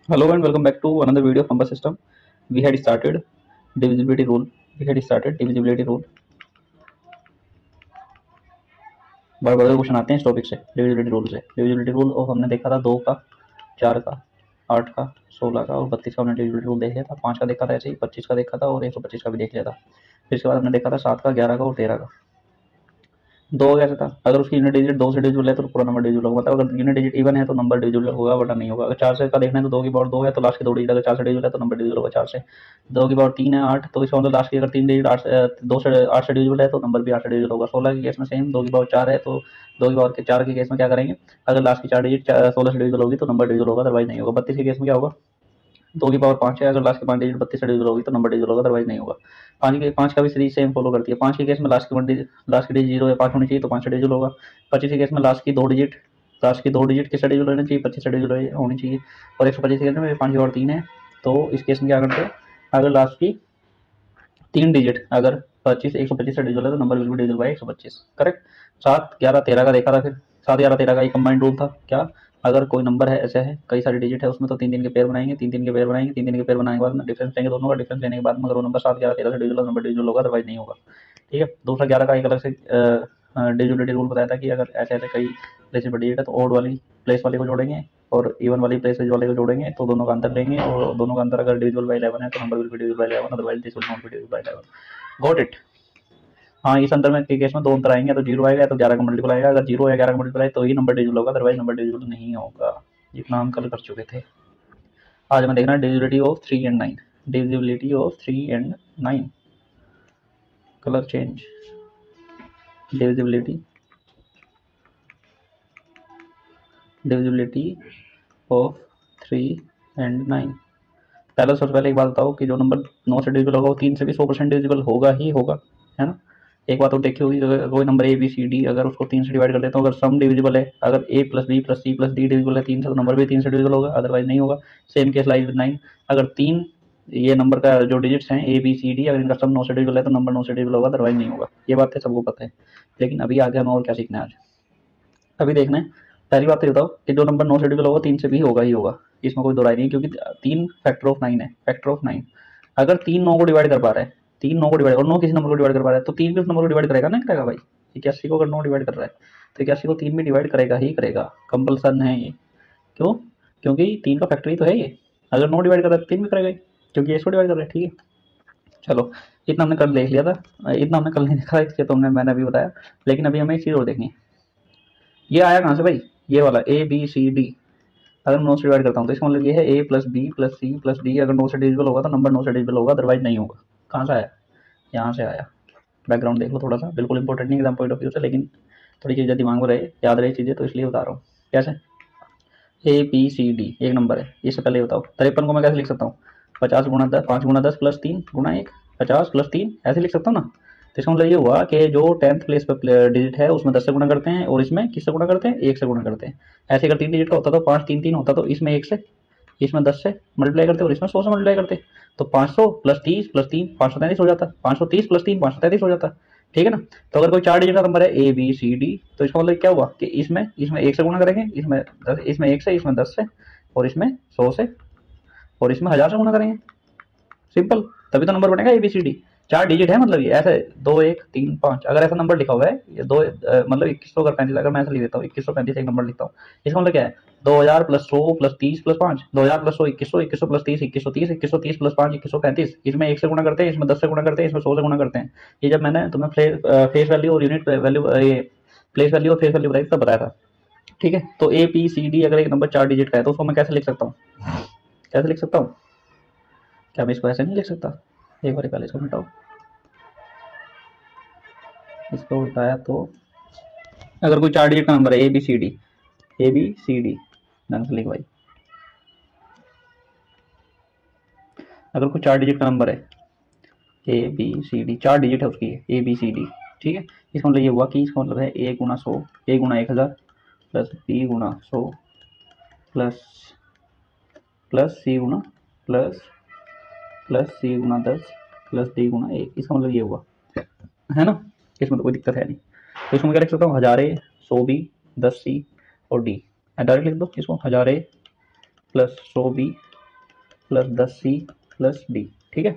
Hello and welcome back to another video from the system. We had started divisibility rule. We had started divisibility rule. बड़े बड़े question आते हैं इस topic से, divisibility rule से। Divisibility rule और हमने देखा था 2 का, 4 का, 8 का, 16 का और 32 का हमने डिविजिबिलिटी रूल देख लिया था। 5 का देखा था ऐसे ही, 25 का देखा था और 125 का भी देख लिया था। फिर इसके बाद हमने देखा था 7 का, 11 का और 13 का। 2 कैसे था, अगर उसकी यूनिट डिजिट 2 से डिविजिबल है तो पूरा नंबर डिविजिबल होगा। मतलब अगर यूनिट डिजिट इवन है तो नंबर डिविजिबल होगा, वरना नहीं होगा। अगर 4 से का देखना है तो 2 की पावर 2 है तो लास्ट की 2 डिजिट अगर 4 से डिविजिबल है तो नंबर डिविजिबल होगा 4 से। 2 की पावर 3 है 8, तो इसका मतलब लास्ट की अगर 3 डिजिट 8 2 से 8 से डिविजिबल है तो नंबर भी 8 से डिविजिबल होगा। 16 के केस में सेम, 2 की पावर 4 है तो 2 की पावर 4 के केस में क्या करेंगे, अगर लास्ट की 4 डिजिट 16 से डिविजिबल होगी तो नंबर डिविजिबल होगा, अदरवाइज नहीं होगा। 32 के केस में क्या होगा, 2 की पावर 5 है, अगर लास्ट की 5 डिजिट 32 से डिविजिबल होगी तो नंबर डिविजिबल होगा, अदरवाइज नहीं होगा। 5 का भी सीरीज सेम फॉलो करती है। 5 के केस में लास्ट की डिजिट 0 या 5 होनी चाहिए तो 5 से डिविजिबल होगा। 25 के केस में लास्ट की 2 डिजिट किससे डिविजिबल होनी चाहिए, 25 से डिविजिबल होनी चाहिए। और 125 के केस में 5 की पावर 3 है, तो इस केस में क्या करते हैं, अगर लास्ट की 3 डिजिट अगर 25 125 से डिविजिबल है तो number will be divisible by 125। Correct. 7 11 13 का देखा था। फिर 7 11 13 का एक कंबाइंड रूल था क्या, अगर कोई नंबर है ऐसा है, कई सारे डिजिट है उसमें, तो 3 3 के पेयर बनाएंगे, 3 3 के पेयर बनाएंगे, 3 3 के पेयर बनाने के बाद डिफरेंस लेंगे दोनों का। डिफरेंस लेने के बाद अगर वो नंबर 7 11 13 से डिविजिबल नंबर डिविजिबल होगा, अदरवाइज नहीं होगा। ठीक है। दूसरा 11 का एक अलग से डिविजिबिलिटी रूल बताया था कि अगर ऐसे ऐसे कई प्लेसेस पर डिजिट है तो ओड वाली प्लेस वाले को जोड़ेंगे और इवन वाली प्लेस वाले को जोड़ेंगे, तो दोनों का अंतर लेंगे और दोनों का अंतर अगर डिविजिबल बाय 11 है तो number will be divisible by 11, otherwise this will not be divisible by 11। Got it. हाँ, इस अंतर में के केस में 2 अंतर आएंगे, तो 0 आएगा तो 11 का मल्टीपल आएगा। अगर 0 या 11 का मल्टीपल आए तो ही नंबर डिविजिबल होगा, अदरवाइज नंबर डिविजिबल नहीं होगा। जितना हम कल कर चुके थे। आज हमें देखना है divisibility of 3 and 9। Divisibility of 3 and 9। Colour change. Divisibility of 3 and 9। सबसे पहले एक बात बताओ कि जो नंबर 9 से डिविजिबल होगा वो 3 से भी 100% डिविजिबल होगा ही होगा, है ना। एक बात और देखी होगी, अगर कोई number A B C D अगर उसको 3 से डिवाइड कर देते हो, अगर सम डिविजिबल है, अगर A plus B plus C plus D divisible है 3 से, तो नंबर भी 3 से डिविजिबल होगा, अदरवाइज नहीं होगा। Same case lies with 9। अगर 3 ये नंबर का जो डिजिट्स हैं ए बी सी डी, अगर इनका सम 9 से डिविजिबल है तो नंबर 9 से डिविजिबल होगा, अदरवाइज नहीं होगा। ये बात है, सबको पता है। लेकिन अभी आगे हमें और क्या सीखना है आज। अभी देखना है, पहली बात तो बताओ कि जो नंबर 9 से डिविजिबल होगा 3 से भी होगा ही होगा, इसमें कोई दो राय नहीं है, क्योंकि 3 फैक्टर ऑफ 9 है। फैक्टर ऑफ 9 अगर 3 9 को डिवाइड कर पा रहा है, 3 9 को डिवाइड और 9 किसी नंबर को डिवाइड कर पा रहा है, तो 3 भी उस नंबर को डिवाइड करेगा ना, करेगा भाई। 81 को अगर 9 डिवाइड कर रहा है तो 81 को 3 भी डिवाइड करेगा ही करेगा, कंपल्सन है ये। क्यों, क्योंकि 3 का फैक्टर ही तो है ये। अगर 9 डिवाइड कर रहा है तो 3 भी करेगा ही, क्योंकि इसको डिवाइड कर रहा है। ठीक है, चलो इतना हमने कल देख लिया था, इतना हमने कल नहीं देखा, इसके तो मैंने अभी बताया। लेकिन अभी हमें एक चीज़ और देखनी है, ये आया कहाँ से भाई, ये वाला ए बी सी डी। अगर मैं 9 से डिवाइड करता हूँ तो इसका मतलब ये है A plus B plus C plus D, अगर 9 से डिविजिबल होगा तो नंबर 9 से डिविजिबल होगा, अदरवाइज नहीं होगा। कहाँ से आया, यहाँ से आया। बैकग्राउंड देख लो थोड़ा सा, बिल्कुल इंपॉर्टेंट नहीं एग्जाम पॉइंट ऑफ व्यू से, लेकिन थोड़ी चीज़ें दिमाग में रहे, याद रहे चीज़ें, तो इसलिए बता रहा हूँ। कैसे, ए बी सी डी एक नंबर है, इससे पहले बताओ 53 को मैं कैसे लिख सकता हूँ, 50 गुणा 10, 5 गुणा 10 प्लस 3 गुणा 1, 50 प्लस 3 ऐसे लिख सकता हूँ ना। तो इसका मतलब ये हुआ कि जो 10th प्लेस पर डिजिट है उसमें 10 से गुणा करते हैं और इसमें किससे गुणा करते हैं, 1 से गुणा करते हैं। ऐसे अगर 3 डिजिट का होता तो 5 3 3 होता, तो इसमें 1 से, इसमें 10 से मल्टीप्लाई करते और इसमें 100 से मल्टीप्लाई करते, तो 500 प्लस 30 प्लस 3 533 हो जाता, 530 प्लस 3 533 हो जाता। ठीक है ना। तो अगर कोई 4 डिजिट का नंबर है ए बी सी डी, तो इसका मतलब क्या हुआ कि इसमें इसमें 1 से गुणा करेंगे, इसमें 10, इसमें 1 से, इसमें 10 से और इसमें 100 से और इसमें 1000 से गुणा करेंगे। सिंपल, तभी तो नंबर बनेगा A B C D. 4 digit है, मतलब ये ऐसे 2 1 3 5, अगर ऐसा नंबर लिखा हुआ है ये 2 मतलब 2135, अगर मैं ऐसा लिख देता हूँ 2135 एक नंबर लिखता हूँ, इसका मतलब क्या है, 2000 plus 100 plus 30 plus 5, 2000 plus 100 2100, 2100 plus 30 2130, 2130 plus 5 2135, इसमें 1 से गुणा करते हैं, इसमें 10 से गुणा करते हैं, इसमें 100 से गुणा करते हैं। ये जब मैंने तुम्हें फेस वैल्यू और यूनिट वैल्यू, ये प्लेस वैल्यू और फेस वैल्यू बताई तब बताया था। ठीक है, तो ए पी सी डी अगर एक नंबर 4 डिजिट का है तो उसको मैं कैसे लिख सकता हूँ, कैसे लिख सकता हूँ, क्या मैं इसको ऐसे नहीं लिख सकता, एक बार पहले इसको मिटाओ, इसको उल्टाया तो, अगर कोई 4 डिजिट का नंबर है ए बी सी डी ढंग से लिख भाई, अगर कोई 4 डिजिट का नंबर है A B C D, 4 digit है उसकी ए बी सी डी। ठीक है, इसका मतलब ये हुआ कि इसका मतलब है ए गुणा 100, ए गुणा 1000 प्लस बी गुणा 100 प्लस प्लस सी गुणा प्लस प्लस सी गुणा 10 प्लस डी गुणा 1, इसका मतलब ये हुआ, है ना। इसमें तो कोई दिक्कत है नहीं। तो इसमें क्या लिख सकता हूँ, 1000 ए 100 बी 10 सी और डी, डायरेक्ट लिख दो इसको, 1000 A plus 100 B plus 10C plus D, ठीक है।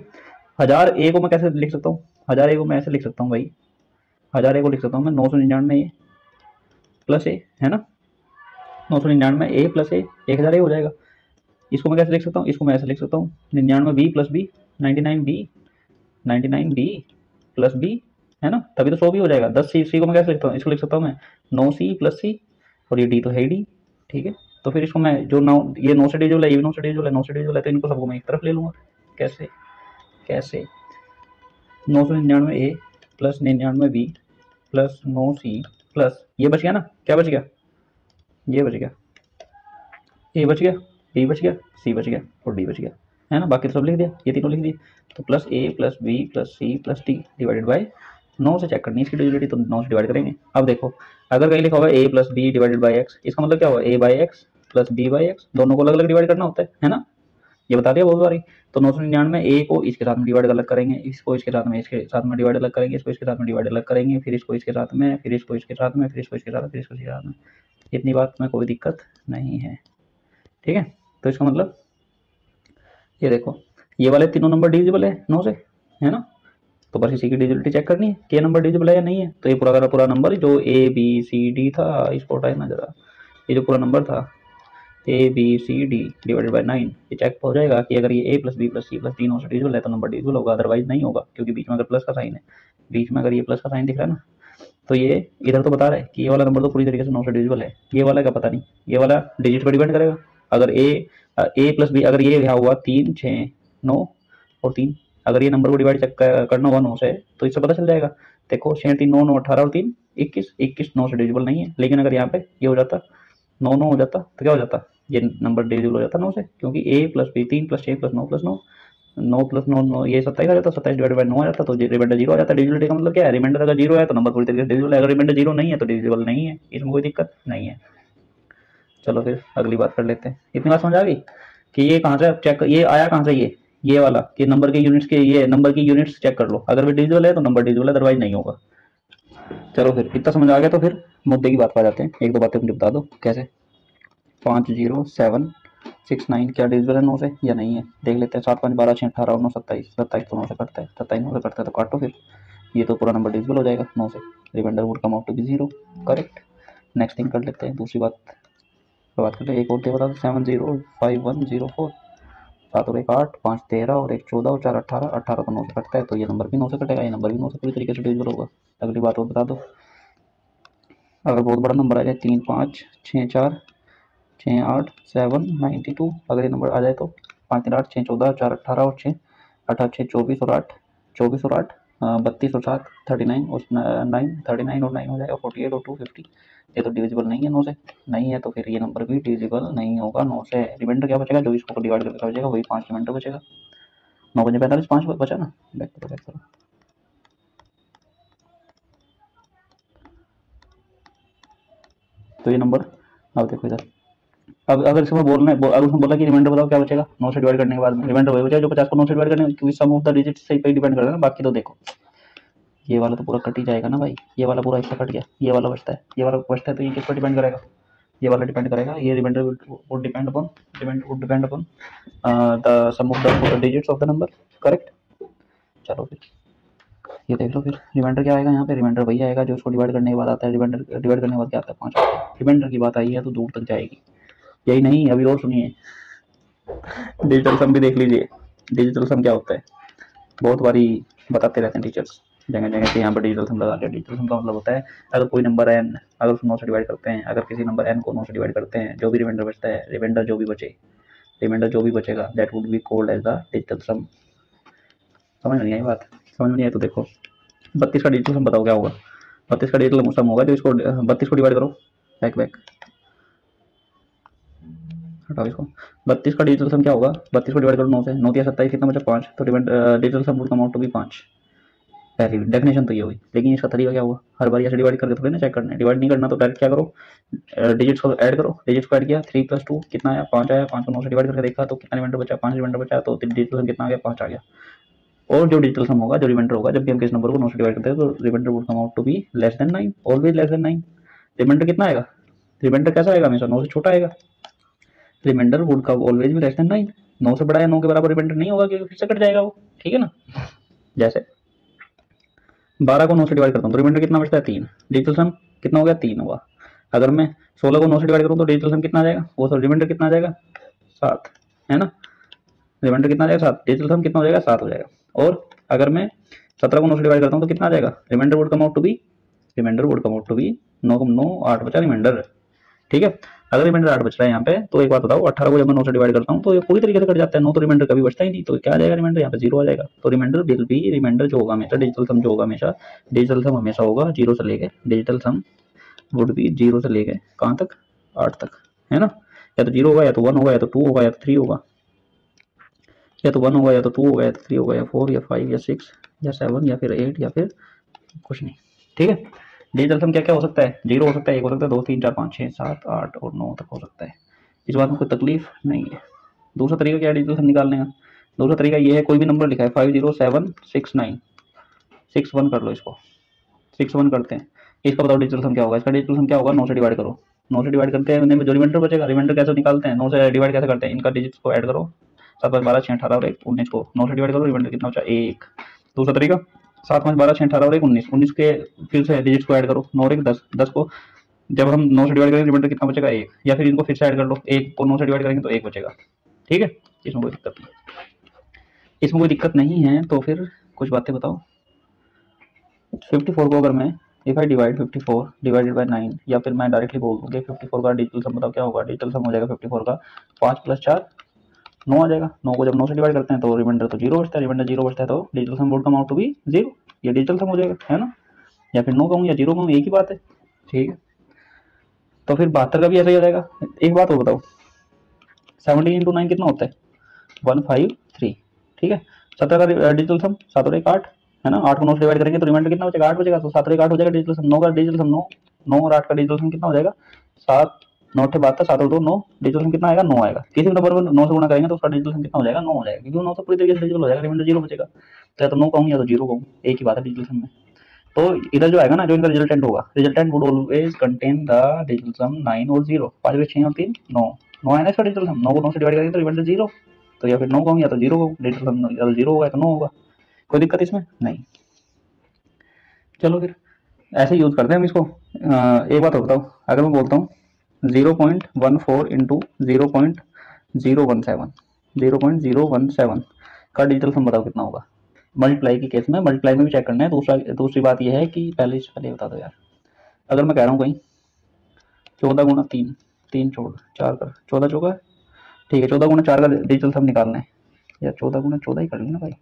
1000A को मैं कैसे लिख सकता हूँ, 1000A को मैं ऐसे लिख सकता हूँ भाई, 1000A को लिख सकता हूँ मैं 999A प्लस A, है ना, 999A प्लस A 1000A हो जाएगा। इसको मैं कैसे लिख सकता हूँ, इसको मैं ऐसे लिख सकता हूँ 99B plus B, 99B plus B, है ना, तभी तो 100 भी हो जाएगा। 10C को मैं कैसे लिखता हूँ, इसको लिख सकता हूँ मैं 9C प्लस C, और ये D तो है ही D, ठीक है। तो फिर इसको मैं जो 9, ये 9 से डिविजिबल है, ये भी 9 से डिविजिबल है, 9 से डिविजिबल है, तो इनको सबको मैं एक तरफ ले लूँगा। कैसे कैसे 999A plus 99B plus 9C plus, ये बच गया ना, क्या बच गया, ये बच गया, ए बच गया, बी बच गया, सी बच गया और डी बच गया, है ना। बाकी तो सब लिख दिया, ये तीनों लिख दिए। तो plus A plus B plus C plus D divided by 9 से चेक करनी है इसकी डिविजिबिलिटी, तो 9 से डिवाइड करेंगे। अब देखो अगर कहीं लिखा होगा A plus B divided by X, इसका मतलब क्या होगा, A by X plus B by X, दोनों को अलग अलग डिवाइड करना होता है ना, ये बता दिया बहुत बारी। तो 999 ए को इसके साथ में डिवाइड अलग करेंगे, इसको इसके साथ में डिवाइड अलग करेंगे, इसको इसके साथ में डिवाइड अलग करेंगे, फिर इसको इसके साथ में, फिर इसको इसके साथ में, फिर इसको इसके साथ में, फिर इसको इसके साथ में। इतनी बात में कोई दिक्कत नहीं है, ठीक है। तो इसका मतलब ये देखो ये वाले तीनों नंबर डिविजिबल है 9 से, है ना, तो बस इसी की डिविजिबिलिटी चेक करनी है कि ये नंबर डिविजिबल है या नहीं है। तो ये पूरा का पूरा नंबर जो ए बी सी डी था, इसको हटाए ना जरा, ये जो पूरा नंबर था A B C D divided by 9, ये चेक हो जाएगा कि अगर ये A plus B plus C plus D 9 से डिविजिबल है तो नंबर डिविजिबल होगा, अदरवाइज नहीं होगा, क्योंकि बीच में अगर प्लस का साइन है, बीच में अगर ये प्लस का साइन दिख रहा है ना, तो ये इधर तो बता रहा है कि ये वाला नंबर तो पूरी तरीके से 9 से डिविजिबल है, ये वाला का पता नहीं, ये वाला डिजिट पर डिपेंड करेगा। अगर ए प्लस बी, अगर ये हुआ 3 6 9 और 3, अगर ये नंबर को डिवाइड चेक करना होगा 9 से, तो इससे पता चल जाएगा। देखो 6 3 9 9 18 और 3 21, 21 9 से डिविजिबल नहीं है। लेकिन अगर यहाँ पे ये हो जाता 9 9 हो जाता तो क्या हो जाता, ये नंबर डिविजिबल हो जाता 9 से, क्योंकि A plus B 3 plus 6 plus 9 plus 9, 9 plus 9 9 ये 27 आ जाता, 27 डिवाइड बाई 9 आ जाता, तो रिमाइंडर 0 आ जाता। डिविजिबिलिटी का मतलब क्या है, रिमाइंडर अगर 0 है तो नंबर पूरी तरीके से डिविजिबल है, अगर रिमाइंडर 0 नहीं है तो डिविजिबल नहीं है, इसमें कोई दिक्कत नहीं है। चलो फिर अगली बात कर लेते हैं। इतनी बात समझ आ गई कि ये कहाँ से चेक, ये आया कहाँ से, ये वाला कि नंबर के यूनिट्स के, ये नंबर की यूनिट्स चेक कर लो, अगर भी डिविजिबल है तो नंबर डिविजिबल है, अदरवाइज नहीं होगा। चलो फिर इतना समझ आ गया, तो फिर मुद्दे की बात पर आ जाते हैं। एक दो बातें मुझे बता दो कैसे 5069 क्या डिविजिबल है 9 से या नहीं है, देख लेते हैं। 7 5 12 6 18 9 27, 27 तो 9 से कटता है, 27 9 से कटता है तो काटो फिर, ये तो पूरा नंबर डिविजिबल हो जाएगा 9 से, remainder would come out to be 0, correct. Next thing कर लेते हैं, दूसरी बात करते हैं। एक और बता दो 705104, 7 और 1 8, 5 13 और 1 14 और 4 18, 18 तो 9 से कटता है, तो ये नंबर भी 9 से कटेगा, ये नंबर भी 9 से पूरी तरीके से डिविजिबल होगा। अगली बात और बता दो, अगर बहुत बड़ा नंबर आ जाए 3 5 6 4 6 8 7 92, अगर ये नंबर आ जाए तो 5 3 8 6 14 4 18 और 6 18 6 24 और 8 24 और 8 32 और 7 39 और 9 39 और 9 हो जाएगा 48 और 2 50, ये तो डिविजिबल नहीं है 9 से, नहीं है, तो फिर ये नंबर भी डिविजिबल नहीं होगा 9 से। रिमाइंडर क्या बचेगा, जो इसको डिवाइड करके बचेगा वही 5 रिमाइंडर बचेगा। 9 5 45 5 बचा ना, बैक करो। तो ये नंबर, अब देखो इधर, अब अगर इसमें बोलना है, अगर उसने बोला कि रिमाइंडर बताओ क्या बचेगा 9 से डिवाइड करने के बाद में, रिमाइंडर वही बचेगा जो 50 को 9 से डिवाइड करने, क्योंकि सम ऑफ द डिजिट से पे डिपेंड करता है ना। बाकी तो देखो ये वाला तो पूरा कट ही जाएगा ना भाई, ये वाला पूरा हिस्सा कट गया, ये वाला बचता है, ये वाला बचता है, तो ये किस पर डिपेंड करेगा, ये वाला डिपेंड करेगा, ये remainder would depend upon the sum of the digits of the number, correct. चलो फिर ये देख लो, फिर रिमाइंडर क्या आएगा यहाँ पे, रिमाइंडर वही आएगा जो उसको डिवाइड करने के बाद आता है, रिमाइंडर डिवाइड करने के बाद क्या आता है 5। रिमाइंडर की बात आई है तो दूर तक जाएगी। यही नहीं, अभी और सुनिए, डिजिटल सम भी देख लीजिए। डिजिटल सम क्या होता है, बहुत बारी बताते रहते हैं टीचर्स जगह जगह पे, यहाँ पर डिजिटल सम लगा लिया। डिजिटल सम का मतलब होता है अगर कोई नंबर n, अगर उसको 9 से डिवाइड करते हैं, अगर किसी नंबर n को 9 से डिवाइड करते हैं, जो भी रिमाइंडर बचता है, रिमाइंडर जो भी बचेगा that would be called as the digital sum. समझ नहीं आई बात, समझ नहीं आई तो देखो 32 का डिजिटल सम बताओ क्या होगा। 32 का डिजिटल सम होगा जो इसको 32 को डिवाइड करो, बैक हटाओ इसको। 32 का डिजिटल सम क्या होगा, 32 को डिवाइड करो 9 से, 9 या 27 कितना बचा 5, तो digital sum would come out to be 5। पहली डेफिनेशन तो ये हुई, लेकिन इसका तरीका क्या हुआ, हर बार ऐसे डिवाइड करके थोड़ी ना चेक करना है। डिवाइड नहीं करना तो डायरेक्ट क्या करो, डिजिट्स को ऐड करो, डिजिट्स को ऐड किया 3 + 2 कितना आया 5 आया, 5 को 9 से डिवाइड करके देखा तो कितना रिमाइंडर बचा 5 रिमाइंडर बचा, तो डिजिटल सम कितना आ गया 5 आ गया। और जो डिजिटल सम होगा, जो रिमाइंडर होगा, जब भी हम किस नंबर को 9 से डिवाइड करते हैं तो remainder would come out to be less than 9, always less than 9। Remainder कितना आएगा, रिमाइंडर कैसा आएगा, हमेशा 9 से छोटा आएगा, remainder would come always be less than 9। 9 से बड़ा या 9 के बराबर रिमाइंडर नहीं होगा क्योंकि फिर से कट जाएगा वो, ठीक है ना। जैसे 12 को 9 से डिवाइड करता हूँ तो रिमाइंडर कितना बचता है 3, डिजिटल सम कितना हो गया 3 होगा। अगर मैं 16 को 9 से डिवाइड करूँ तो डिजिटल सम कितना आ जाएगा, वो रिमाइंडर कितना आ जाएगा 7, है ना। रिमाइंडर कितना आ जाएगा 7, डिजिटल सम कितना हो जाएगा 7 हो जाएगा। और अगर मैं 17 को 9 से डिवाइड करता हूँ तो कितना आ जाएगा, remainder would come out to be 9 को 9 8 बचा रिमाइंडर, ठीक है। अगर रिमाइंडर 8 बच रहा है यहाँ पे तो एक बात बताओ 18 को जब मैं 9 से डिवाइड करता हूँ तो ये पूरी तरीके से कट जाता है 9, तो रिमाइंडर कभी बचता ही नहीं, तो क्या आ जाएगा रिमाइंडर यहाँ पे 0 आ जाएगा। तो रिमाइंडर विल बी, रिमाइंडर जो होगा हमेशा डिजिटल सम जो होगा हमेशा, डिजिटल सम हमेशा होगा 0 से लेके, डिजिटल सम वुड बी 0 से लेके कहाँ तक 8 तक, है ना। या तो 0 होगा या तो 1 होगा या तो 2 होगा या तो 3 होगा, या तो 1 होगा या तो 2 होगा या तो 3 होगा या 4 या 5 या 6 या 7 या फिर 8 या फिर कुछ नहीं, ठीक है। डिजिटल सम क्या क्या हो सकता है, 0 हो सकता है, 1 हो सकता है, 2 3 4 5 6 7 8 और 9 तक हो सकता है, इस बात में कोई तकलीफ नहीं है। दूसरा तरीका क्या है डिजिटल सम निकालने का, दूसरा तरीका ये है कोई भी नंबर लिखा है 50769 61 कर लो, इसको 61 करते हैं, इसका बताओ डिजिटल सम क्या होगा। इसका डिजिटल सम क्या होगा, 9 से डिवाइड करो, 9 से डिवाइड करते हैं जो रिमाइंडर बचेगा, रिमाइंडर कैसे निकालते हैं, 9 से डिवाइड कैसे करते हैं, इनका डिजिट्स को ऐड करो, 7 5 12 6 18 और 1 19 को 9 से डिवाइड करो, रिमाइंडर कितना बचा 1। दूसरा तरीका 7 5 12 6 18 और 1 19, 19 के फिर से डिजिट्स को ऐड करो, 9 और 1 10, 10 को जब हम 9 से डिवाइड करेंगे रिमाइंडर कितना बचेगा 1, या फिर इनको फिर से ऐड कर लो, 1 को 9 से डिवाइड करेंगे तो 1 बचेगा, ठीक है। इसमें कोई दिक्कत नहीं, इसमें कोई दिक्कत नहीं है। तो फिर कुछ बातें बताओ। 54 को अगर मैं if I divide 54 divided by 9, या फिर मैं डायरेक्टली बोल दूंगा 54 का डिजिटल सम बताओ क्या होगा, डिजिटल सम हो जाएगा 54 का 5 + 4 9 आ जाएगा। 9 को जब 9 से डिवाइड करते हैं तो रिमाइंडर तो 0 बचता है, रिमाइंडर 0 बचता है तो digital sum would come out to be 0, ये डिजिटल सम हो जाएगा, है ना। या फिर 9 कहूँ या 0 कहूँ एक ही बात है, ठीक है। तो फिर 72 का भी ऐसा ही आ जाएगा। एक बात और बताओ 17 × 9 कितना होता है 153, ठीक है। 17 का डिजिटल सम 7 और 1 8, है ना। 8 को 9 से डिवाइड करेंगे तो रिमाइंडर कितना बचेगा 8 बचेगा, तो 7 और 1 8 हो जाएगा डिजिटल सम। 9 का डिजिटल सम 9, 9 और 8 का डिजिटल सम कितना हो जाएगा 7 9 8 72, 7 और 2 9, डिजिटल सम कितना आएगा 9 आएगा। किसी भी नंबर को 9 से गुणा करेंगे तो उसका डिजिटल सम कितना हो जाएगा 9 हो जाएगा, क्योंकि 9 तो पूरी तरीके से डिजिटल हो जाएगा, रिमाइंडर 0 बचेगा। तो या तो 9 कहूँ या तो 0 कहूँ, एक ही बात है डिजिटल सम में। तो इधर जो आएगा ना, जो इनका रिजल्टेंट होगा, resultant would always contain the digital sum 9 और 0, 5 में 6 और 3 9, 9 है ना इसका डिजिटल सम। 9 को 9 से डिवाइड करेंगे तो रिमाइंडर 0, तो या फिर 9 कहूँ या तो 0 कहूँ, डिजिटल सम या तो 0 होगा या तो 9 होगा, कोई दिक्कत इसमें नहीं। चलो फिर ऐसे यूज करते हैं हम इसको। एक बात और बताओ, अगर मैं बोलता हूँ 0.14 इंटू 0.017 का डिजिटल सम बताओ कितना होगा। मल्टीप्लाई की केस में, मल्टीप्लाई में भी चेक करना है। दूसरी बात यह है कि पहले बता दो यार, अगर मैं कह रहा हूँ कहीं 14 × 3 3 छोड़ 4 कर 14 चौका, ठीक है। 14 × 4 का डिजिटल सम निकालना है, या 14 × 14 ही कर लेना भाई।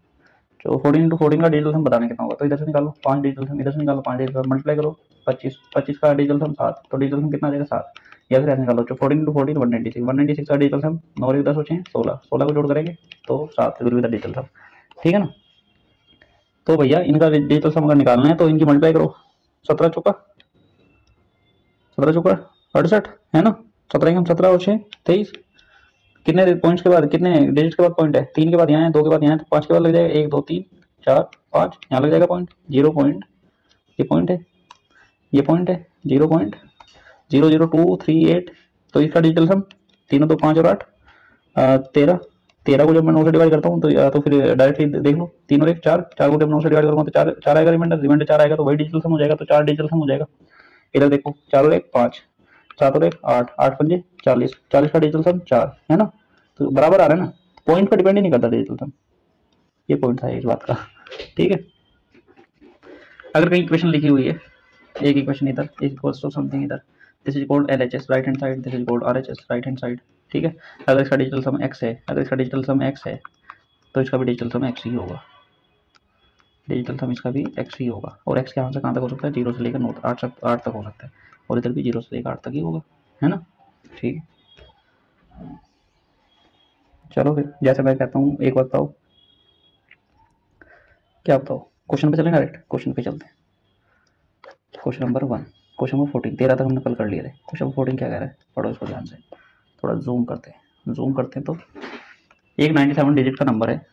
14 × 14 का डिजिटल सम बताने कितना होगा, तो इधर से निकालो 5 डिजिटल सम, इधर से निकालो 5 डिजिटल सम, मल्टीप्लाई करो 25 25 का डिजिटल सम 7, तो डिजिटल सम कितना आ जाएगा 7। या फिर ऐसे निकालो 14 × 14 196 का डिजिटल सम, 9 और 10 बचे 16, 16 को जोड़ करेंगे तो 7 विल बी द डिजिटल सम, ठीक है ना। तो भैया इनका डिजिटल सम अगर निकालना है तो इनकी मल्टीप्लाई करो 17 चौका 68, है ना। 17 हम 17 और 6 23, कितने पॉइंट्स के बाद, कितने डिजिट के बाद पॉइंट है, 3 के बाद यहाँ है, 2 के बाद यहाँ है, तो 5 के बाद लग जाएगा 1 2 3 4 5, यहाँ लग जाएगा पॉइंट 0 पॉइंट, ये पॉइंट है, ये पॉइंट है 0.00238। तो इसका डिजिटल सम तीनों तो 5 और 8 13, 13 को जब मैं 9 से डिवाइड करता हूँ तो या तो फिर डायरेक्टली देख लो 3 और 1 4, 4 को जब 9 से डिवाइड करूँगा तो 4 आएगा, रिमाइंडर 4 आएगा, तो वही डिजिटल सम हो जाएगा, तो 4 डिजिटल सम हो जाएगा। इधर देखो 4 और 1 5, 7 और 1 8, 8 पंजे 40, 40 का डिजिटल सम 4, है ना। तो बराबर आ रहा है ना, पॉइंट पर डिपेंड ही नहीं करता डिजिटल सम, ये पॉइंट था इस बात का, ठीक है। अगर कहीं इक्वेशन लिखी हुई है, एक इक्वेशन इधर इज इक्वल्स टू समथिंग इधर, this is called LHS right hand side, this is called RHS right hand side, ठीक है। अगर इसका डिजिटल सम x है, अगर इसका डिजिटल सम x है तो इसका भी डिजिटल सम x ही होगा, डिजिटल सम इसका भी x ही होगा। और x कहाँ से कहाँ तक हो सकता है, 0 से लेकर 9 8 तक हो सकता है, और इधर भी 0 से लेकर 8 तक ही होगा, है ना, ठीक है। चलो फिर जैसे मैं कहता हूँ एक बात बताओ, क्या बताओ, क्वेश्चन पे चलें, डायरेक्ट क्वेश्चन पे चलते हैं। क्वेश्चन नंबर 1, क्वेश्चन नंबर 14, 13 तक हमने कल कर लिए थे। क्वेश्चन नंबर 14 क्या कह रहा है, पढ़ो इसको ध्यान से, थोड़ा जूम करते हैं तो एक 97 डिजिट का नंबर है,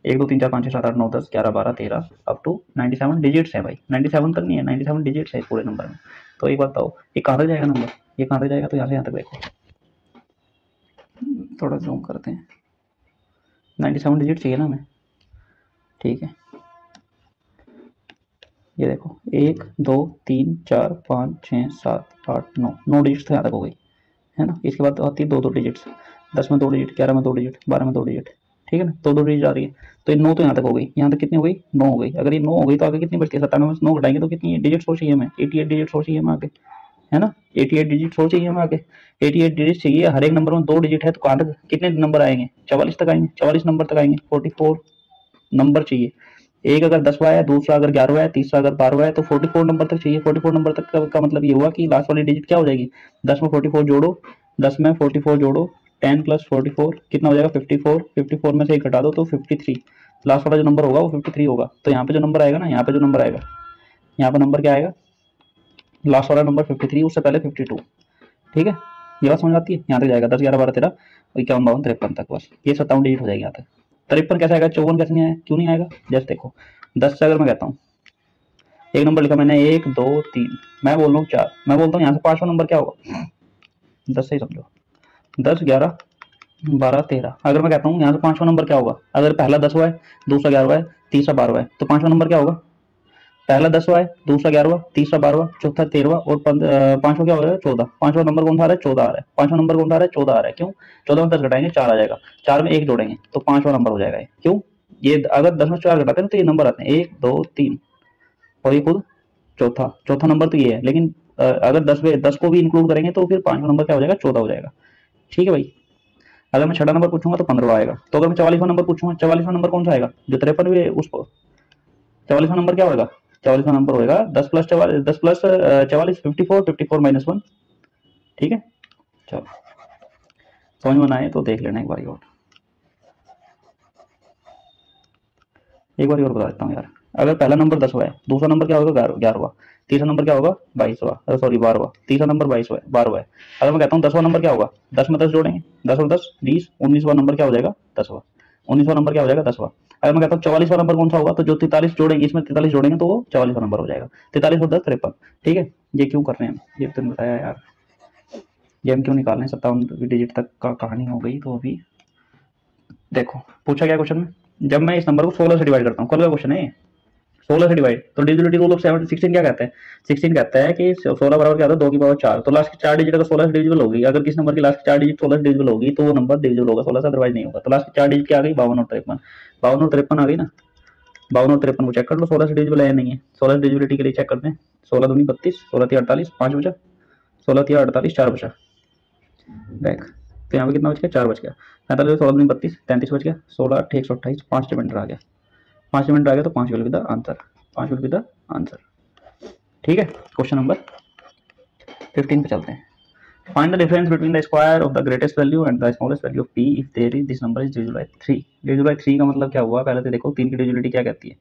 1 2 3 4 5 6 7 8 9 10 11 12 13 अप टू 97 डिजिट्स है भाई, 97 तक नहीं है, 97 डिजिट्स है पूरे नंबर में। तो एक बात बताओ ये कहाँ तक जाएगा नंबर, ये कहाँ तक जाएगा, तो यहाँ से यहाँ तक देखो, थोड़ा जूम करते हैं, 97 डिजिट चाहिए ना हमें, ठीक है। ये देखो 1 2 3 4 5 6 7 8 9, 9 डिजिट तो यहाँ तक हो गई है ना। इसके बाद आती है 2 डिजिट्स, 10 में 2 डिजिट, 11 में 2 डिजिट, 12 में 2 डिजिट, ठीक है ना। 2 डिजिट आ रही है, तो ये 9 तो यहाँ तक हो गई। यहाँ तक कितनी हो गई? 9 हो गई। अगर ये 9 हो गई तो आगे कितनी बचती है? 97 में से 9 घटाएंगे तो कितनी डिजिट हो चाहिए हमें? 88 डिजिट हो चाहिए हमें आगे, है ना। 88 डिजिट हो चाहिए हमें आगे, 88 डिजिट चाहिए। हर एक नंबर में 2 डिजिट है, तो कहाँ तक कितने नंबर आएंगे? 44 तक आएंगे, 44 नंबर तक आएंगे। 44 नंबर चाहिए। एक अगर 10वां है, दूसरा अगर 11वां है, तीसरा अगर 12वां है, तो 44 नंबर तक चाहिए। 44 नंबर तक का मतलब ये हुआ कि लास्ट वाली डिजिट क्या हो जाएगी? 10 में 44 जोड़ो, 10 में 44 जोड़ो, 10 प्लस 44 कितना हो जाएगा? 54। 54 में से एक घटा दो तो 53। लास्ट वाला जो नंबर होगा वो 53 होगा। तो यहाँ पे जो नंबर आएगा ना, यहाँ पे जो नंबर आएगा, यहाँ पे नंबर क्या आएगा? लास्ट वाला नंबर 53, उससे पहले 52, ठीक है। ये बात समझ आती है? यहाँ तक जाएगा 10 11 12 13 51 52 53 तक, बस ये 57 डिजिट हो जाएगी यहाँ तक। 53 कैसे आएगा? 54 कैसे नहीं आया? क्यों नहीं आएगा? जस्ट देखो 10 से अगर मैं कहता हूँ, एक नंबर लिखा मैंने 1 2 3, मैं बोल रहा हूँ 4, मैं बोलता हूँ यहाँ से 5वां नंबर क्या होगा? 10 से ही समझो, 10 11 12 13। अगर मैं कहता हूँ यहाँ से 5वां नंबर क्या होगा? अगर पहला 10वां है, दूसरा 11वां है, तीसरा 12वां है, तो 5वां नंबर क्या होगा? पहला 10वां है, दूसरा 11वां, तीसरा 12वां, चौथा 13वां और 5वां क्या हो रहा है? 14। 5वां नंबर कौन सा आ रहा है? 14 आ रहा है। 5वां नंबर कौन सा आ रहा है? 14 आ रहा है। क्यों? 14 में 10 घटाएंगे 4 आ जाएगा, 4 में 1 जोड़ेंगे तो 5वां नंबर हो जाएगा। क्यों? ये अगर 10 में 4 घटाते हैं तो ये नंबर आते हैं 1 2 3, और ये खुद चौथा, चौथा नंबर तो ये है। लेकिन अगर 10 को भी इंक्लूड करेंगे तो फिर 5वां नंबर क्या हो जाएगा? 14 हो जाएगा, ठीक है भाई। अगर मैं 6वां नंबर पूछूंगा तो 15 आएगा। तो अगर मैं 44वां नंबर पूछूंगा, 44वां नंबर कौन सा आएगा? जो 53 भी है उसको 44वां नंबर क्या होगा? 44वां नंबर होगा 10 प्लस 44, 10 प्लस 44 54, 54 माइनस 1, ठीक है। चलो समझ में आए तो देख लेना एक बार और, बता देता हूँ यार। अगर पहला नंबर 10वां है, दूसरा नंबर क्या होगा? 11वां, तीसरा नंबर क्या होगा? 22वां, सॉरी 12वां, तीसरा नंबर 12वां है। अगर मैं कहता हूँ 10वां नंबर क्या होगा? 10 में 10 जोड़ेंगे, 10 और 10 20, 19वां नंबर क्या हो जाएगा? 10वां। 19वां नंबर क्या हो जाएगा? 10वां। अगर मैं कहता हूँ 44वां नंबर कौन सा होगा? तो जो 43 जोड़ेंगे, इसमें 43 जोड़ेंगे तो वो 44वां नंबर हो जाएगा। 43 और 10 53, ठीक है। ये क्यों कर रहे हैं हम? ये तुमने बताया यार, ये हम क्यों निकाल रहे हैं? 57 डिजिट तक का कहानी हो गई। तो अभी देखो पूछा क्या क्वेश्चन में, जब मैं इस नंबर को 16 से डिवाइड करता हूँ, कल का क्वेश्चन है 16 से डिवाइड, तो डिविजिबिलिटी रूल ऑफ 16 क्या कहता है? 16 कहता है कि 16 बराबर क्या होता है? 2 की पावर 4। तो लास्ट की 4 डिजिट अगर 16 से डिविजिबल होगी, अगर किस नंबर की लास्ट की 4 डिजिट 16 से डिविजिबल होगी तो वो नंबर डिविजिबल होगा 16 से, अदरवाइज नहीं होगा। तो लास्ट की 4 डिजिट क्या आ गई? 52 और 53। 52 और 53 आ गई ना, 52 और 53 को चेक कर लो 16 से डिविजिबल है या नहीं है। 16 से डिविजिबिलिटी के लिए चेक करते हैं। 16 दूनी 32, 16 3 48, 5 बचा, 16 3 48, 4 बचा बैक। तो यहाँ पे कितना बच गया? 4 बच गया। 45 16 दूनी 32, 33 बच गया, 16 8 128, 5 रिमाइंडर आ गया। 5 रिमाइंडर आ गया तो 5 will be the answer, 5 will be the answer, ठीक है। क्वेश्चन नंबर 15 पे चलते हैं। Find the difference between the square of the greatest value and the smallest value of p if there is this number is divisible by 3। Divisible by 3 का मतलब क्या हुआ? पहले तो देखो 3 की डिविजिबिलिटी क्या कहती है?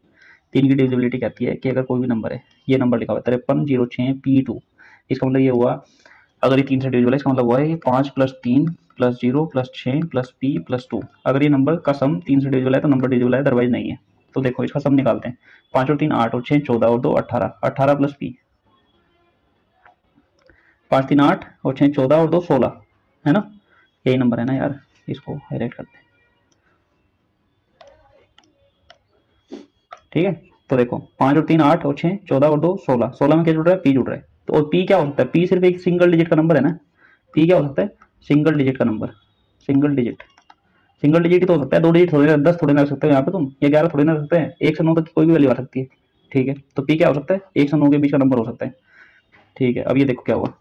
3 की डिविजिबिलिटी कहती है कि अगर कोई भी नंबर है, ये नंबर लिखा हुआ है 5306 p2, इसका मतलब ये हुआ अगर ये 3 से डिविजिबल है, इसका मतलब हुआ है 5 plus 3 plus 0 plus 6 plus p plus 2। अगर ये नंबर का सम 3 से डिविजिबल है तो नंबर डिविजिबल है, अदरवाइज नहीं है। तो देखो इसका सम निकालते हैं। 5 और 3 8 और 6 14 और 2 18, 18 प्लस p, 5 3 8 और 6 14 और 2 16, है ना। यही नंबर है ना यार, इसको हाईलाइट करते हैं, ठीक है। तो देखो 5 और 3 8 और 6 14 और 2 16, 16 में क्या जुड़ रहा है? p जुड़ रहा है। तो और p क्या हो सकता है? p सिर्फ एक सिंगल डिजिट का नंबर है ना। p क्या हो सकता है? सिंगल डिजिट का number, single digit, single digit ही तो हो सकता है। 2 डिजिट थोड़ी ना, 10 थोड़ी ना रख सकते हो यहाँ पे तुम, या 11 थोड़ी ना रख सकते हैं। 1 से 9 तक कोई भी वैल्यू आ सकती है, ठीक है। तो p क्या हो सकता है? 1 से 9 के बीच का नंबर हो सकता है, ठीक है। अब ये देखो क्या हुआ,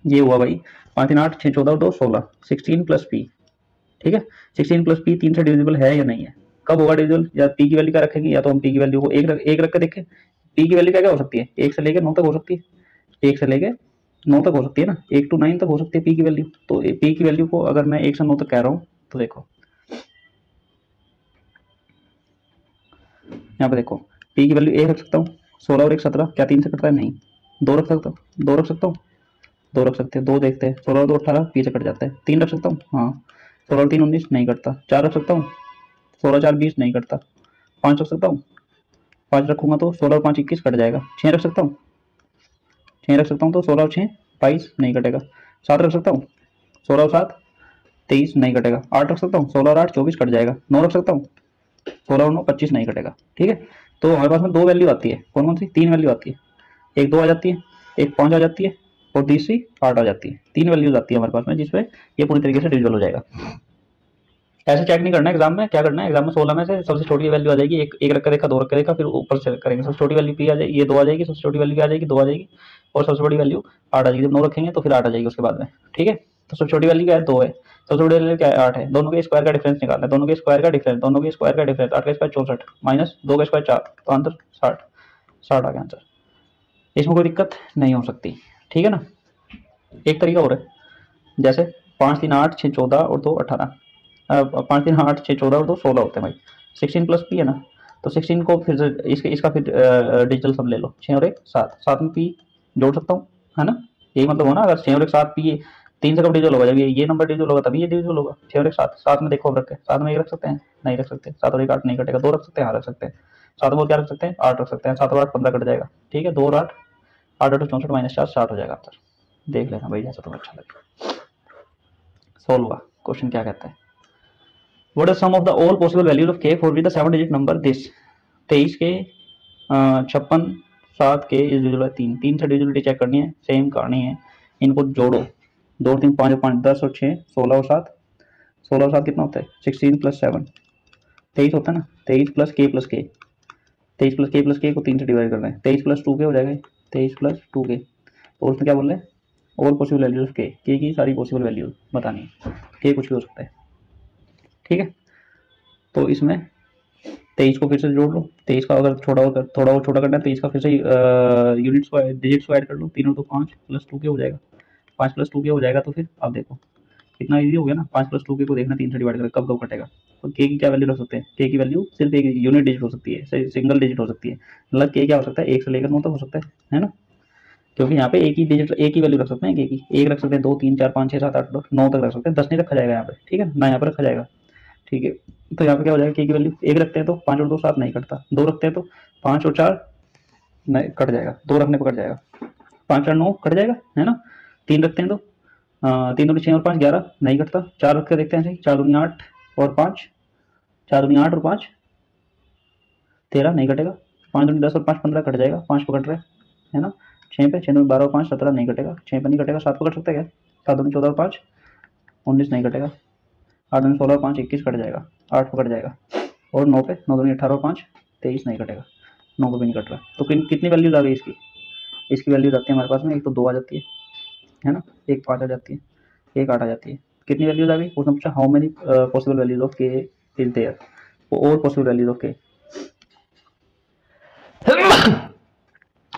ये हुआ भाई 5 3 8 6 14 और 2 16, 16 प्लस p, ठीक है। 16 प्लस p 3 से डिविजिबल है या नहीं है? कब होगा डिविजिबल? या p की वैल्यू क्या रखेंगे, या तो हम p की वैल्यू को एक रख के देखें। p की वैल्यू क्या क्या हो सकती है? 1 से लेकर 9 तक हो सकती है, 1 से लेकर 9 तक हो सकती है ना, 1 to 9 तक हो सकती है p की वैल्यू। तो p की वैल्यू को अगर मैं 1 से 9 तक कह रहा हूँ तो देखो यहाँ पे देखो p की वैल्यू 1 रख सकता हूँ, 16 और 1 17, क्या 3 से कटता है? नहीं। 2 रख सकता हूँ, 2 रख सकता हूँ, 2 रख सकते हैं, 2 देखते हैं, 16 और 2 18, p से कट जाता है। 3 रख सकता हूँ, हाँ, 16 और 3 19 नहीं कटता। 4 रख सकता हूँ, 16 4 20 नहीं कटता। 5 रख सकता हूँ, 5 रखूंगा तो 16 और 5 21 कट जाएगा। 6 रख सकता हूँ, 6 रख सकता हूँ तो 16 और 6 22 नहीं कटेगा। 7 रख सकता हूँ, 16 और 7 23 नहीं कटेगा, 8 रख सकता हूँ, 16 और 8 24 कट जाएगा, 9 रख सकता हूँ, 16 और 9 25 नहीं कटेगा। ठीक है, तो हमारे पास में दो वैल्यू आती है, कौन कौन सी, तीन वैल्यू आती है, एक 2 आ जाती है, एक 5 आ जाती है और तीसरी 8 आ जाती है। तीन वैल्यूज आती है हमारे पास में जिसपे ये पूरी तरीके से डिविजिबल हो जाएगा। ऐसे चेक नहीं करना एग्जाम में, क्या करना है एग्जाम में 16 में से सबसे छोटी वैल्यू आ जाएगी, एक रख कर देखा, 2 रख कर देखा, फिर ऊपर से करेंगे, सबसे छोटी वैल्यू पी आ जाएगी, ये 2 आ जाएगी, सबसे छोटी वैल्यू क्या आ जाएगी, 2 आ जाएगी और सबसे बड़ी वैल्यू 8 आ जाएगी। जब 9 रखेंगे तो फिर 8 आ जाएगी उसके बाद में। ठीक है, तो सबसे छोटी वैल्यू क्या है, 2 है, सबसे बड़ी वैल्यू क्या है, 8 है। दोनों के स्क्वायर का डिफरेंस निकालना है, दोनों के स्क्वायर का डिफरेंस, दोनों के स्क्वायर का डिफरेंस, 8 का स्क्वायर 64 माइनस 2 का स्क्वायर 4, तो आंसर 60, 60 आ गया आंसर। इसमें कोई दिक्कत नहीं हो सकती। ठीक है ना। एक तरीका और है, जैसे 5 3 8 6 14 और 2 18, 5 3 8 6 14 और 2 16 होते हैं भाई, 16 प्लस पी है ना, तो 16 को फिर इसका फिर डिजिटल सब ले लो, 6 और 1 7, 7 में पी जोड़ सकता हूँ, है ना, यही मतलब हो ना, अगर 6 और 1 7 पी 3 से कब डिजिटल होगा, जब ये नंबर डिजिटल होगा तभी ये डिजिटल होगा। 6 और 1 7, 7 में देखो अब रख के, 7 में 1 रख सकते हैं, नहीं रख सकते, 7 और 1 8 नहीं कटेगा, 2 रख सकते हैं, हाँ रख सकते हैं, 7 और क्या रख सकते हैं, 8 रख सकते हैं, 7 और 8 15 कट जाएगा। ठीक है, 2 और 8 8 8 64 माइनस 4 60 हो जाएगा आंसर। देख लेना भाई जैसा तुम्हें अच्छा लगे। सोल्व हुआ क्वेश्चन, क्या कहता है, what is sum of the all possible values of K for with the 7 digit number this. 23 K 56 7 के इज डिविजिबल बाय 3, 3 से डिविजिबिलिटी चेक करनी है, सेम करनी है, इनको जोड़ो, 2 3 5 5 10 और 6 16 और 7, 16 और 7 कितना होता है, 16 प्लस 7 23 होता है ना, 23 प्लस के प्लस के, 23 प्लस के को 3 से डिवाइड करना है, 23 प्लस 2 के हो जाएगा, 23 प्लस 2 के, और उसमें क्या बोल रहे हैं, ऑल पॉसिबल वैल्यूज के की सारी पॉसिबल वैल्यूज बतानी है, के कुछ भी हो सकता है। ठीक है, तो इसमें 23 को फिर से जोड़ लो, 23 का अगर थोड़ा और छोटा करना है, 23 का फिर से यूनिट्स को डिजिट्स को ऐड कर लो, 3 और 2 5 प्लस 2 के हो जाएगा, 5 प्लस 2 के हो जाएगा, तो फिर आप देखो कितना ईजी हो गया ना, 5 प्लस 2 के को देखना 3 से डिवाइड करके कब कब कटेगा। तो के की क्या वैल्यू रख सकते हैं, के की वैल्यू सिर्फ एक यूनिट डिजिट हो सकती है, सिंगल डिजिट हो सकती है, मतलब के क्या हो सकता है 1 से लेकर 9 तक हो सकता है ना, क्योंकि यहाँ पे एक ही डिजिट एक ही वैल्यू रख सकते हैं, के की एक रख सकते हैं, 2 3 4 5 6 7 8 9 तक रख सकते हैं, 10 नहीं रखा जाएगा यहाँ पे। ठीक है ना, यहाँ पर रखा जाएगा। ठीक है, तो यहाँ पे क्या हो जाएगा, के की वैल्यू एक रखते हैं तो 5 और 2 7 नहीं कटता, 2 रखते हैं तो 5 और 4 नहीं कट जाएगा, 2 रखने पर कट जाएगा, 5 और 9 कट जाएगा, है ना, 3 रखते हैं तो 3 दूनी 6 और 5 11 नहीं कटता, 4 रख के देखते हैं, सही 4 दूनी 8 और 5, 4 दूनी 8 और 5 13 नहीं कटेगा, 5 दूनी 10 और 5 15 कट जाएगा, 5 पर कट रहा है ना, 6 पे 6 दूनी 12 और 5 17 नहीं कटेगा, 6 पे नहीं कटेगा, 7 पर कट सकता है क्या, 7 दूनी 14 और 5 19 नहीं कटेगा, 8 दूनी 16 और 5 21 कट जाएगा, 8 पर कट जाएगा, और 9 पे 9 दूनी 18 और 5 23 नहीं कटेगा, 9 पे भी नहीं कट रहा। तो कितनी वैल्यूज आ गई इसकी, इसकी वैल्यूज आती है हमारे पास में, एक तो 2 आ जाती है ना, एक 5 आ जाती है, एक 8 आ जाती है, कितनी वैल्यूज आ गई, उसने पूछा how many possible values of के इज देयर, और पॉसिबल वैल्यूज ऑफ के,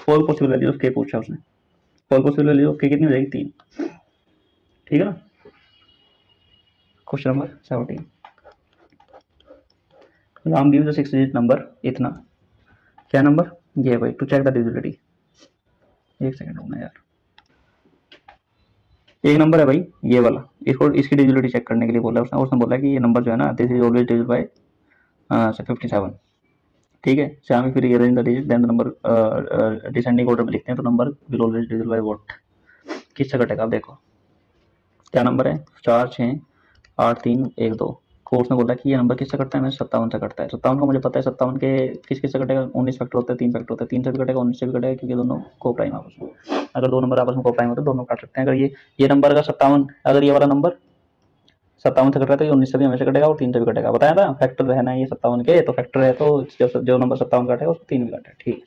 और पॉसिबल वैल्यूज ऑफ के पूछा उसने, और पॉसिबल वैल्यूज ऑफ के कितनी हो जाएगी 3। ठीक है ना। Question number 17, Ram gives the 6 digit number इतना, क्या नंबर, ये भाई टू चेक द डिविजिबिलिटी, एक सेकंड रुकना यार, एक नंबर है भाई ये वाला, इसको इसकी डिविजिबिलिटी चेक करने के लिए बोला उसने, उसने बोला कि ये नंबर जो है ना, this is always divisible by 57। ठीक है, श्यामी फिर rearrange the digit then the number descending order में लिखते हैं, तो number will always divisible by what, किससे कटेगा, आप देखो क्या नंबर है, 4 6 8 3 1 2, को उसने बोला कि ये नंबर किससे कटता है, मैं 57 से कटता है, 57 का मुझे पता है, 57 के किस से कटेगा, 19 फैक्टर होता है, 3 फैक्टर होता है, 3 से भी कटेगा 19 से भी कटेगा, क्योंकि दोनों को प्राइम आपस में, अगर दो नंबर आपस में को प्राइम होते हैं दोनों काट सकते हैं। अगर ये नंबर का 57, अगर ये वाला नंबर 57 से कट रहा है तो ये 19 से भी हमेशा कटेगा और 3 से भी कटेगा, बताया था फैक्टर है ना ये 57 के, तो फैक्टर है तो जो नंबर 57 काटेगा उसको 3 भी काटेगा। ठीक,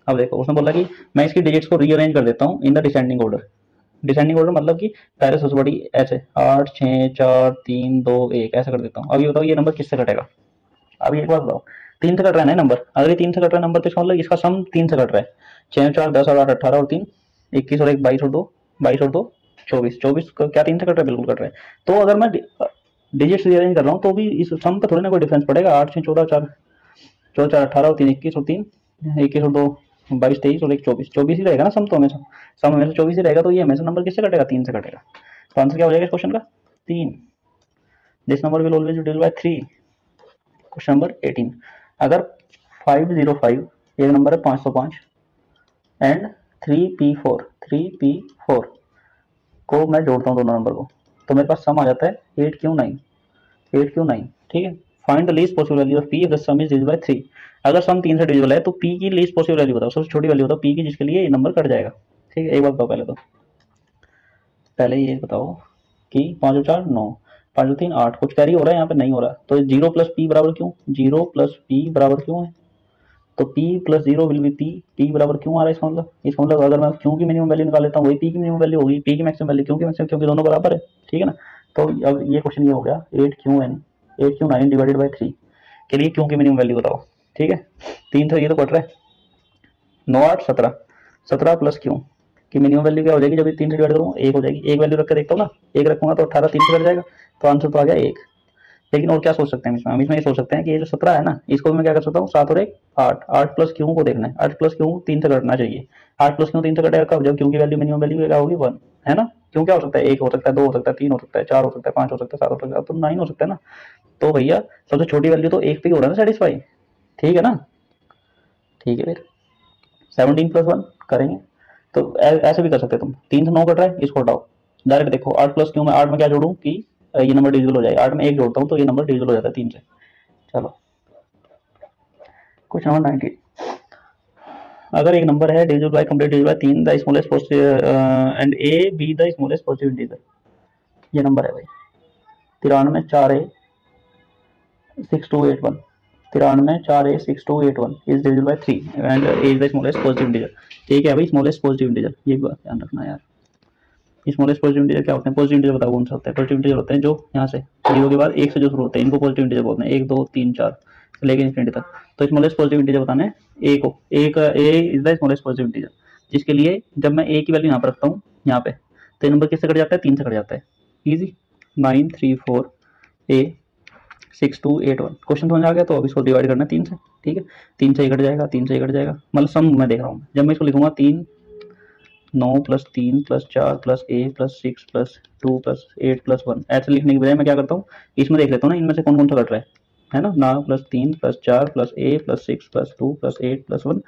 अब देखो उसने बोला कि मैं इसकी डिजिट्स को रीअरेंज कर देता हूँ in the descending order, descending order मतलब कि पहले सबसे बड़ी ऐसे 8 6 4 3 2 1 ऐसे कर देता हूँ। अब ये बताओ ये नंबर किससे कटेगा, अब एक बात बताओ, 3 से कट रहा है ना नंबर, अगर ये 3 से कट रहा है नंबर तो इसका मतलब इसका सम 3 से कट रहा है, 6 4 10 और 8 18 और 3 21 और 1 22 और 2 22 और 2 24, 24 क्या 3 से कट रहा है, बिल्कुल कट रहा है। तो अगर मैं डिजिट्स रीअरेंज कर रहा हूँ तो भी इस सम पे थोड़ी ना कोई डिफरेंस पड़ेगा, 8 6 14 4 14 4 18 और 3 21 और 3 21 और 2 22 23 और 1 24, 24 ही रहेगा ना सम, तो हमेशा सम हमेशा 24 ही रहेगा, तो ये हमेशा नंबर किससे कटेगा, 3 से कटेगा। तो आंसर क्या हो जाएगा इस क्वेश्चन का 3, this number will always divide by 3। Question number 18, अगर 505 एक नंबर है 505 एंड 3p4 को मैं जोड़ता हूँ दोनों नंबर को, तो मेरे पास सम आ जाता है 8Q9, 8Q9, ठीक है। Find the least possible value of P if the some is divisible by 3। अगर सम 3 से डिविजिबल है तो पी की लीस्ट पॉसिबल वैल्यू बताओ, सबसे छोटी वैल्यू बताओ पी की, जिसके लिए ये नंबर कट जाएगा। ठीक है, एक बात बताओ, पहले ये बताओ कि 5 और 4 9, 5 और 3 8, कुछ कैरी हो रहा है यहाँ पे? नहीं हो रहा। तो 0 प्लस पी बराबर क्यों, 0 प्लस पी बराबर क्यों है? तो p plus 0 will be p बराबर क्यों आ रहा है? इसका मतलब अगर मैं क्यों की मिनिमम वैल्यू निकाल लेता हूँ, वही p की मिनिमम वैल्यू होगी, p की मैक्सिमम वैल्यू क्यों की मैक्सिमम, क्योंकि दोनों बराबर है, ठीक है ना। तो अब ये क्वेश्चन ये हो गया 8Q9 डिवाइडेड बाई 3 के लिए क्यों की मिनिमम वैल्यू बताओ। ठीक है, 3 से ये तो कट रहा है, 9 8 17, 17 प्लस क्यों की मिनिमम वैल्यू क्या हो जाएगी? जब 3 से डिवाइड करूँ 1 हो जाएगी। एक वैल्यू रख के देखता हूँ ना, 1 रखूंगा तो 18 3 से कट जाएगा, तो आंसर तो आ गया 1। लेकिन और क्या सोच सकते हैं हम इसमें ये सोच सकते हैं कि ये जो 17 है ना, इसको मैं क्या कर सकता हूँ, 7 और 1 8, 8 प्लस क्यों को देखना है, 8 प्लस क्यों 3 से कटना चाहिए। 8 प्लस क्यों 3 से कटेगा कब? जब क्यों की वैल्यू मिनिमम वैल्यू क्या होगी 1, है ना। क्यों क्या हो सकता है, 1 हो सकता है, 2 हो सकता है, 3 हो सकता है, 4 हो सकता है, 5 हो सकता है, 7 हो सकता है, तो 9 हो सकता है ना। तो भैया सबसे छोटी वैल्यू तो 1 पे ही हो रहा है ना सेटिस्फाई, ठीक है ना। ठीक है, फिर 17 प्लस 1 करेंगे तो ऐसे भी कर सकते हैं तुम। 3 से 9 कट रहा है, इसको हटाओ, डायरेक्ट देखो 8 प्लस क्यों में 8 में क्या जोड़ूं कि ये नंबर डिविजिबल हो जाएगा, 8 में 1 जोड़ता हूँ तो ये नंबर डिविजिबल हो जाता है 3 से। चलो क्वेश्चन नंबर 19, अगर एक नंबर है divisible by complete divisible by 3 the smallest positive and A be the smallest positive integer, ये नंबर है भाई 93 4 a 6281, 93 4 a 6281 is divisible by 3 and A is the smallest positive integer. ठीक है भाई, smallest positive integer, ये बात ध्यान रखना यार। स्मॉलेस्ट पॉजिटिव इंटीजर क्या होते हैं? पॉजिटिव इंटीजर बताओ कौन सा होता है? पॉजिटिव इंटीजर होते हैं जो यहाँ से 0 के बाद 1 से जो शुरू होते हैं, इनको पॉजिटिव इंटीजर बोलते हैं, 1 2 3 4 लेके इंफिनिटी तक। तो स्मॉलेस्ट पॉजिटिव इंटीजर बताना है ए को, A is the smallest positive integer, जिसके लिए जब मैं ए की वैल्यू यहाँ पर रखता हूँ यहाँ पे, तो ये नंबर किससे कट जाता है? 3 से कट जाता है, इजी। 9 3 4 a 6281, क्वेश्चन समझ आ गया। तो अब इसको डिवाइड करना है 3 से, ठीक है, 3 से ही कट जाएगा, 3 से ही कट जाएगा, मतलब सम मैं देख रहा हूँ। जब मैं इसको लिखूंगा 3 9 plus 3 plus 4 plus A plus 6 plus 2 plus 8 plus 1, ऐसे लिखने की बजाय मैं क्या करता हूँ, इसमें देख लेता हूँ ना इनमें से कौन कौन सा कट रहा है ना। 9 plus 3 plus 4 plus A plus 6 plus 2 plus 8 plus 1,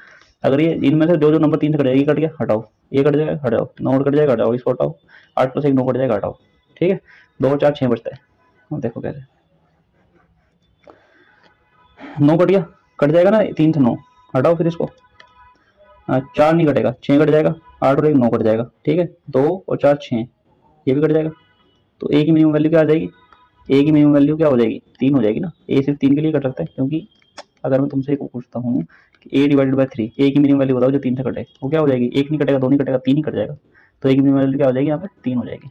अगर ये इनमें से जो जो नंबर 3 से कट जाएगा, ये कट गया हटाओ, ये कट जाएगा हटाओ, 9 कट जाएगा हटाओ, इसको हटाओ, 8 प्लस 1 9 कट जाएगा हटाओ, ठीक है, 2 4 6 बचता है। देखो कैसे 9 कट गया, कट जाएगा ना 3 से 9, हटाओ फिर इसको, 4 नहीं कटेगा, 6 कट जाएगा, 8 और 1 9 कट जाएगा, ठीक है, 2 और 4 6, ये भी कट जाएगा। तो ए की मिनिमम वैल्यू क्या आ जाएगी? ए की मिनिमम वैल्यू क्या हो जाएगी? 3 हो जाएगी ना। ए सिर्फ 3 के लिए कट सकता है, क्योंकि अगर मैं तुमसे एक पूछता हूँ कि ए डिवाइडेड बाय 3, ए की मिनिमम वैल्यू बताओ जो 3 से कटे, वो क्या हो जाएगी? 1 नहीं कटेगा, 2 नहीं कटेगा, 3 ही कट जाएगा। तो ए की मिनिमम वैल्यू क्या हो जाएगी यहाँ पे? 3 हो जाएगी।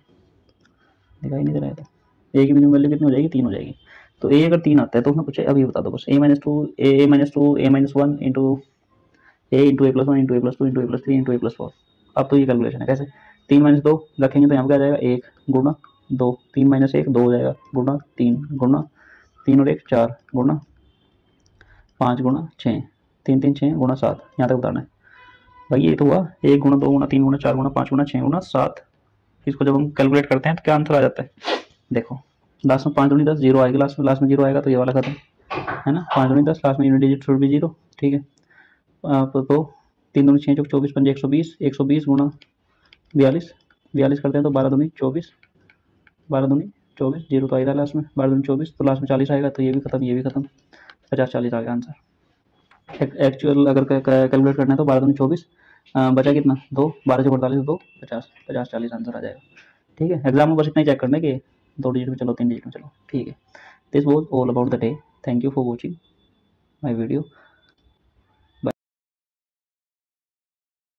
दिखाई नहीं दे रहा है? तो ए की मिनिमम वैल्यू कितनी हो जाएगी? 3 हो जाएगी। तो ए अगर 3 आता है तो उसमें पूछे अभी बता दो बस, a minus 2 a minus 2 a minus 1 into a plus 1 into a plus 2 into a plus 3 into a plus 4। अब तो ये कैलकुलेशन है कैसे, 3 माइनस 2 रखेंगे तो यहाँ पे क्या जाएगा 1 गुना 2, 3 माइनस 1 2 हो जाएगा, गुना 3 गुना 3 और 1 4 गुना 5 गुना 6, 3 3 6 गुना 7, यहाँ तक बताना है भाई। ये तो हुआ 1 गुना 2 गुना 3 गुना 4 गुना 5 गुना 6 गुना 7। इसको जब हम कैलकुलेट करते हैं तो क्या आंसर आ जाता है? देखो लास्ट में 5 दूनी 10, जीरो आएगा, लास्ट में जीरो आएगा तो ये वाला खत्म, है ना। 5 दूनी 10, लास्ट में यूनिट डिजिट शुड भी जीरो, ठीक है। तो 3 दूनी 6 24 पंजे 120, 120 गुना 42, 42 करते हैं तो 12 दूनी 24, 12 दूनी 24, जीरो तो आएगा लास्ट में, 12 दूनी 24, तो लास्ट में 40 आएगा, तो ये भी खत्म, ये भी खत्म, 50 40 आ गया आंसर। एक्चुअल अगर कैलकुलेट करना है तो 12 दूनी 24, बचा कितना 2, 12 से 48 2, 50 50 40 आंसर आ जाएगा, ठीक है। एग्जाम में बस इतना ही चेक करना है कि 2 डिजिट में चलो 3 डिजिट में चलो, ठीक है। This was all about the day, thank you for watching my video.